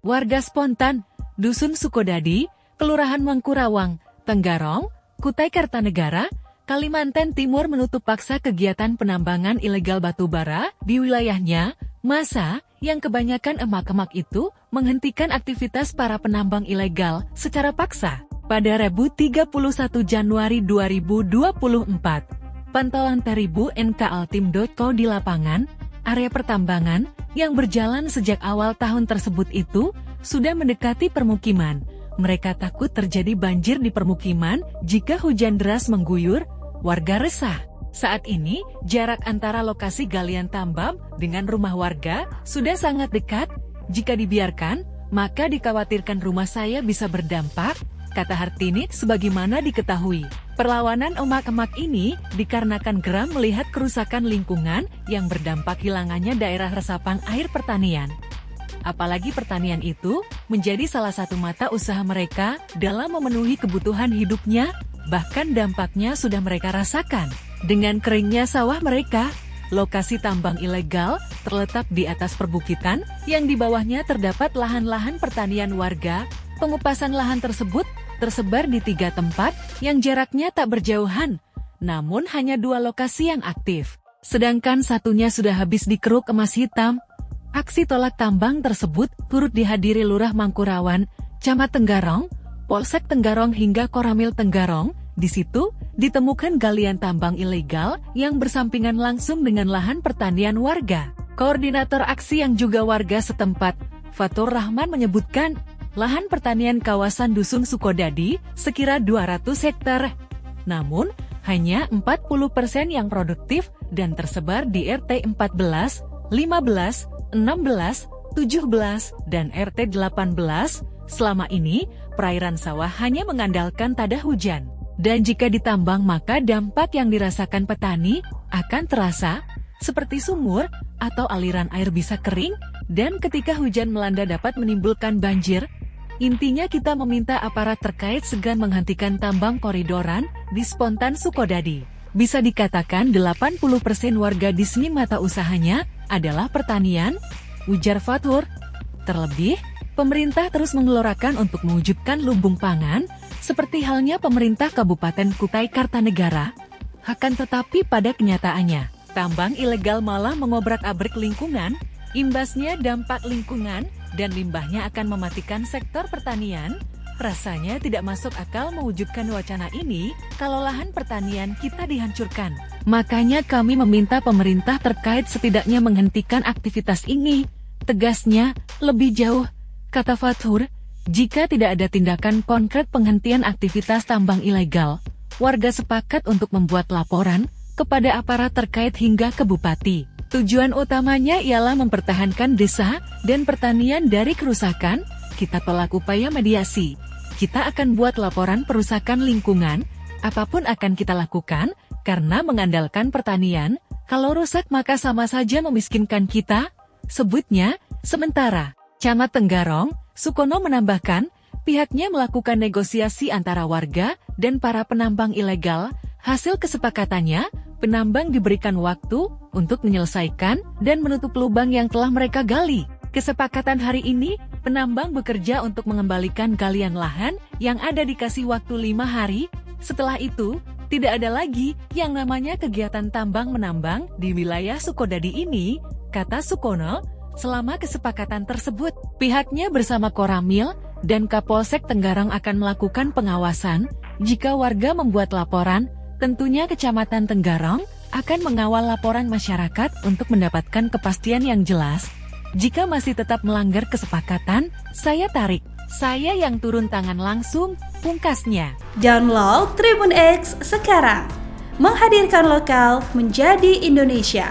Warga spontan, Dusun Sukodadi, Kelurahan Mangkurawang, Tenggarong, Kutai Kartanegara, Kalimantan Timur menutup paksa kegiatan penambangan ilegal batubara di wilayahnya. Masa yang kebanyakan emak-emak itu menghentikan aktivitas para penambang ilegal secara paksa pada Rabu 31 Januari 2024. Pantauan Teribu NKAltim.co di lapangan, area pertambangan yang berjalan sejak awal tahun tersebut itu sudah mendekati permukiman. Mereka takut terjadi banjir di permukiman jika hujan deras mengguyur. Warga resah. Saat ini, jarak antara lokasi galian tambang dengan rumah warga sudah sangat dekat. Jika dibiarkan, maka dikhawatirkan rumah saya bisa berdampak, kata Hartini. Sebagaimana diketahui, perlawanan emak-emak ini dikarenakan geram melihat kerusakan lingkungan yang berdampak hilangannya daerah resapan air pertanian. Apalagi pertanian itu menjadi salah satu mata usaha mereka dalam memenuhi kebutuhan hidupnya, bahkan dampaknya sudah mereka rasakan. Dengan keringnya sawah mereka, lokasi tambang ilegal terletak di atas perbukitan yang di bawahnya terdapat lahan-lahan pertanian warga. Pengupasan lahan tersebut tersebar di 3 tempat yang jaraknya tak berjauhan, namun hanya 2 lokasi yang aktif, sedangkan satunya sudah habis dikeruk emas hitam. Aksi tolak tambang tersebut turut dihadiri Lurah Mangkurawan, Camat Tenggarong, Polsek Tenggarong hingga Koramil Tenggarong. Di situ ditemukan galian tambang ilegal yang bersampingan langsung dengan lahan pertanian warga. Koordinator aksi yang juga warga setempat, Fatur Rahman menyebutkan, lahan pertanian kawasan Dusun Sukodadi sekira 200 hektar. Namun, hanya 40% yang produktif dan tersebar di RT 14, 15, 16, 17, dan RT 18. Selama ini, perairan sawah hanya mengandalkan tada hujan. Dan jika ditambang maka dampak yang dirasakan petani akan terasa, seperti sumur atau aliran air bisa kering, dan ketika hujan melanda dapat menimbulkan banjir. Intinya kita meminta aparat terkait segan menghentikan tambang koridoran di spontan Sukodadi. Bisa dikatakan 80% warga di sini mata usahanya adalah pertanian, ujar Fatur. Terlebih, pemerintah terus menggelorakan untuk mewujudkan lumbung pangan, seperti halnya pemerintah Kabupaten Kutai Kartanegara. Akan tetapi pada kenyataannya, tambang ilegal malah mengobrak-abrik lingkungan, imbasnya dampak lingkungan, dan limbahnya akan mematikan sektor pertanian. Rasanya tidak masuk akal mewujudkan wacana ini kalau lahan pertanian kita dihancurkan. Makanya kami meminta pemerintah terkait setidaknya menghentikan aktivitas ini. Tegasnya, lebih jauh, kata Fatur. Jika tidak ada tindakan konkret penghentian aktivitas tambang ilegal, warga sepakat untuk membuat laporan kepada aparat terkait hingga ke bupati. Tujuan utamanya ialah mempertahankan desa dan pertanian dari kerusakan. Kita tolak upaya mediasi. Kita akan buat laporan perusakan lingkungan. Apapun akan kita lakukan, karena mengandalkan pertanian. Kalau rusak maka sama saja memiskinkan kita, sebutnya. Sementara, Camat Tenggarong, Sukono menambahkan, pihaknya melakukan negosiasi antara warga dan para penambang ilegal. Hasil kesepakatannya, penambang diberikan waktu untuk menyelesaikan dan menutup lubang yang telah mereka gali. Kesepakatan hari ini, penambang bekerja untuk mengembalikan galian lahan yang ada dikasih waktu 5 hari. Setelah itu, tidak ada lagi yang namanya kegiatan tambang menambang di wilayah Sukodadi ini, kata Sukono. Selama kesepakatan tersebut, pihaknya bersama Koramil dan Kapolsek Tenggarong akan melakukan pengawasan. Jika warga membuat laporan, tentunya Kecamatan Tenggarong akan mengawal laporan masyarakat untuk mendapatkan kepastian yang jelas. Jika masih tetap melanggar kesepakatan, saya tarik. Saya yang turun tangan langsung, pungkasnya. Download Tribun X sekarang. Menghadirkan lokal menjadi Indonesia.